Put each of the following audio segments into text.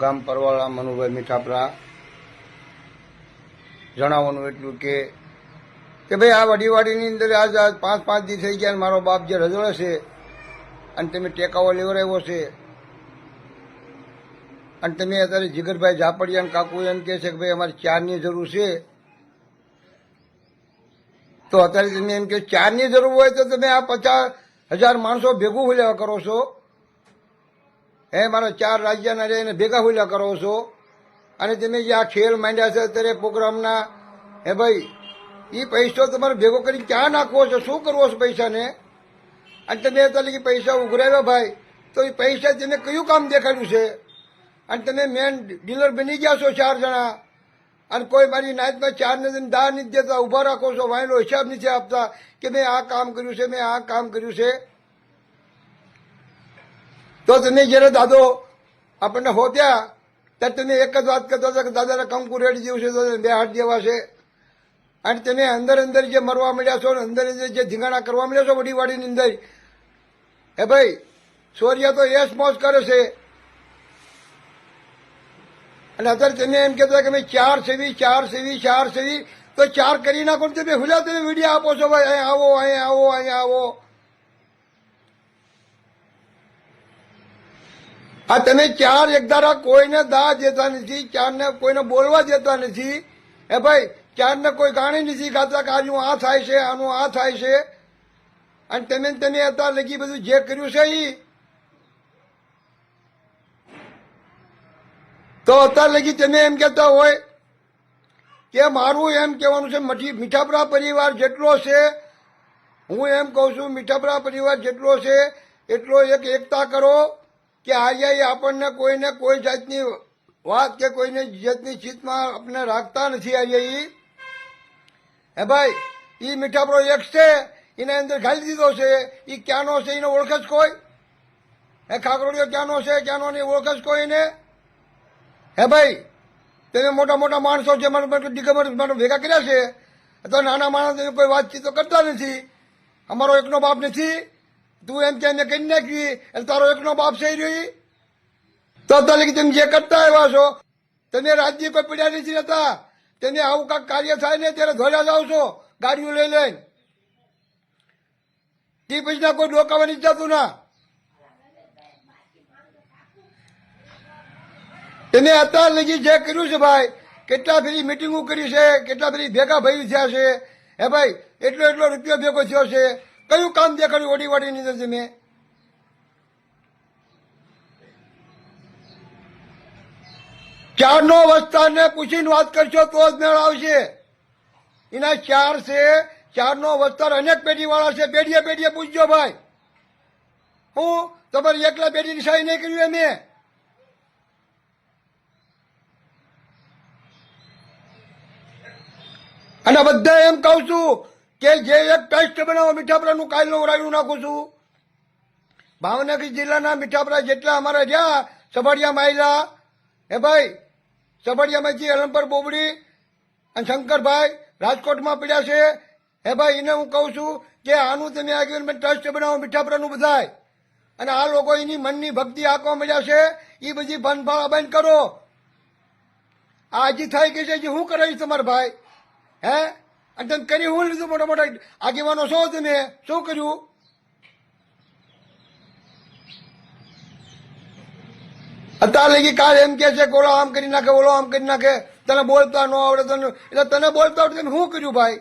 ગામ પરવાળા મનુભાઈ મીઠાપરા જણાવવાનું એટલું કે ભાઈ આ વડીવાડીની અંદર આજ 5 દી થઈ ગયા. મારો બાપ જે રજોડે છે અને તમે ટેકાઓ લેવડાવ્યો છે અને તમે અત્યારે જીગરભાઈ ઝાપડિયા કાકુ એમ કહે છે કે ભાઈ અમારે 4ની જરૂર છે, તો અત્યારે તમે એમ કે 4ની જરૂર હોય તો તમે આ 50,000 માણસો ભેગું હુલ્યા કરો છો. મારા 4 રાજ્યના રહીને ભેગા હુલ્યા કરો છો. અને તમે જે આ ખેલ માંડ્યા છે અત્યારે પ્રોગ્રામના, ભાઈ એ પૈસો તમારે ભેગો કરીને ક્યાં નાખવો છે, શું કરવો છે પૈસાને? અને તમે અત્યારે પૈસા ઉઘરાવ્યા ભાઈ, તો એ પૈસા તમે કયું કામ દેખાડ્યું છે? અને તમે મેન ડીલર બની ગયા છો 4 જણા, અને કોઈ મારી નાતમાં 4ને તમે દાન નથી દેતા, ઊભા રાખો છો, વાયલો હિસાબ નથી આપતા કે મેં આ કામ કર્યું છે, મેં આ કામ કર્યું છે. તો તમે જ્યારે દાદો આપણને હોત્યા ત્યારે તમે એક જ વાત કરતા હતા કે દાદાને કંકુ રેડી દેવું છે, તો 2 હાથ દેવા છે. અને તમે અંદર જે મરવા મળ્યા છો, અંદર જે ધીંગાણા કરવા મળ્યા છો વડીવાડીની અંદર, ભાઈ સોરિયા તો એસ મોજ કરે છે. અને અત્યારે તમે એમ કહેતા કે ભાઈ 4 સેવી 4 સેવી 4 સેવી, તો 4 કરી નાખો. તમે હુલ્યા તમે વિડીયો આપો છો ભાઈ, અહીંયા આવો અહીંયા આવો અહીંયા આવો. આ તમે 4 એક ધારા કોઈને દા દેતા નથી, 4ને કોઈને બોલવા દેતા નથી. ભાઈ 4ને કોઈ ગાણી નથી ગાતા કે આનું આ થાય છે, આનું આ થાય છે. અને તમે અત્યારે લગી બધું જે કર્યું છે એ, તો અત્યારે લગી તમે એમ કહેતા હોય કે મારું એમ કહેવાનું છે મીઠાપરા પરિવાર જેટલો છે, હું એમ કહું છું મીઠાપરા પરિવાર જેટલો છે એટલો એક એકતા કરો કે આજે આપણને કોઈને કોઈ જાતની વાત કે કોઈને જાતની ચિત્તમાં આપણે રાખતા નથી. આજે ભાઈ એ મીઠાપરો એક છે, એના અંદર ઘાલી દીધો છે. એ ક્યાંનો છે એને ઓળખ જ કોઈ? ખાકરોડિયો ક્યાંનો છે ક્યાંનો નહીં ઓળખ જ કોઈ એને? ભાઈ તમે મોટા મોટા માણસો જે મને ભેગા કર્યા છે, તો નાના માણસ કોઈ વાતચીત તો કરતા નથી. અમારો એકનો બાપ નથી, તું એમ કે એને કરી નાખી એટલે તારો એકનો બાપ છે રહ્યો. તો અત્યારે તમે જે કરતા આવ્યા છો, તમે રાજ્ય કોઈ પીડ્યા નથી રહેતા. તમે આવું કાંઈક કાર્ય થાય ને ત્યારે ધોળ્યા જાઓ છો ગાડીઓ લઈ લઈને. તે પછી ના કોઈ ડોકાવા નથી જતું ના. તમે અત્યાર લગી જે કર્યું છે ભાઈ, કેટલા ફેરી મિટિંગો કરી છે, કેટલા ફેરી ભેગા ભાઈ થયા છે. ભાઈ એટલો રૂપિયો ભેગો થયો છે, કયું કામ દેખાડ્યું વડીવાડીની અંદર તમે? ચારનો વસ્તારને પૂછીને વાત કરશો તો જ મેળ આવશે. એના 4 છે, 4નો વસ્તાર અનેક પેઢીવાળા છે, પેઢીએ પૂછજો ભાઈ. હું તમારી એકલા પેઢીની સહી નહીં કર્યું એમ. અને બધા એમ કહું છું કે જે એક ટેસ્ટ બનાવો મીઠાપરાનું કાલનું રાયડું નાખું છું. ભાવનગર જિલ્લાના મીઠાપરા જેટલા અમારા રહ્યા સભાડિયામાં આવેલા, ભાઈ સભાડિયામાંથી અલંપર બોબડી અને શંકરભાઈ રાજકોટમાં પડ્યા છે. ભાઈ એને હું કહું છું કે આનું તમે આગળ ટ્રસ્ટ બનાવો મીઠાપરાનું બધાય. અને આ લોકો એની મનની ભક્તિ આંકવા મળ્યા છે, એ બધી બંધ કરો. આ હજી થઈ ગઈ છે, હજી શું કરાવીશ તમારા ભાઈ? અને તમે કરી હું લીધું? મોટા મોટા આગેવાનો છો તમે, શું કર્યું? અત્યારે લગી કાલ એમ કે છે કે ઓલો આમ કરી નાખે, ઓલો આમ કરી નાખે, તને બોલતા ન આવડે તને, એટલે તને બોલતા આવડે તમે શું કર્યું ભાઈ?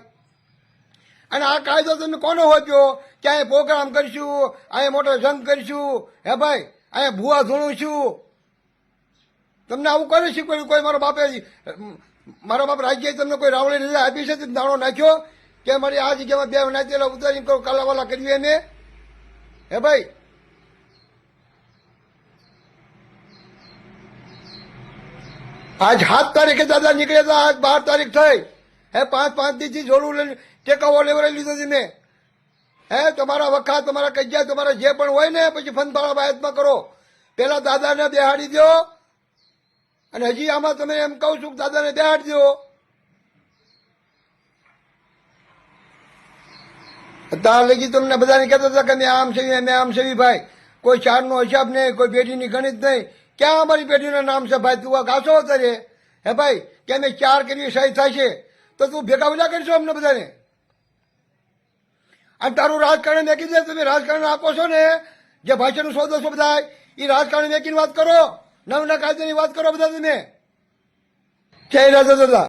અને આ કાયદો તમે કોનો હોપ્યો કે અહીંયા પ્રોગ્રામ કરીશું, અહીંયા મોટો જંગ કરીશું? ભાઈ અહીંયા ભૂવા ધૂણું છું? તમને આવું કરી શીખવાડ્યું કોઈ? મારો બાપ રાજ્ય તમને કોઈ રાવળી રજા આપી છે? દાણો નાખ્યો કે મારી આ જગ્યામાં 2 નાચેલા ઉતારી કાલાવાલા કર્યું એને? ભાઈ આજ 7 તારીખે દાદા નીકળ્યા હતા, આજ 12 તારીખ થઈ. 5 દીથી જોડું લઈને ટેકાઓ લેવડાવી લીધો તમે. તમારા વખા, તમારા કજ્જા, તમારા જે પણ હોય ને પછી ફંદફાળા બાયતમાં કરો. પેલા દાદાને બેહાડી દો. અને હજી આમાં તમે એમ કહું છું કે દાદાને બેહાડી દો. ત્યાં લગી તમને બધાને કહેતા હતા કે મેં આમ સેવી ભાઈ. કોઈ 4નો હિસાબ નહીં, કોઈ પેઢીની ગણિત નહીં. ક્યાં અમારી પેઢીના નામ છે ભાઈ? તું આ ગાસો અત્યારે હે ભાઈ કે અમે 4 કરી સહી થાય છે તો તું ભેગા બધા કરશો અમને બધાને? અને તારું રાજકારણ મેકી દે. તમે રાજકારણ આપો છો ને જે ભાષાનું સોદો છો બધા એ રાજકારણ મેકીને વાત કરો, નવના કાયદાની વાત કરો બધા તમે. જય રાજા દાદા.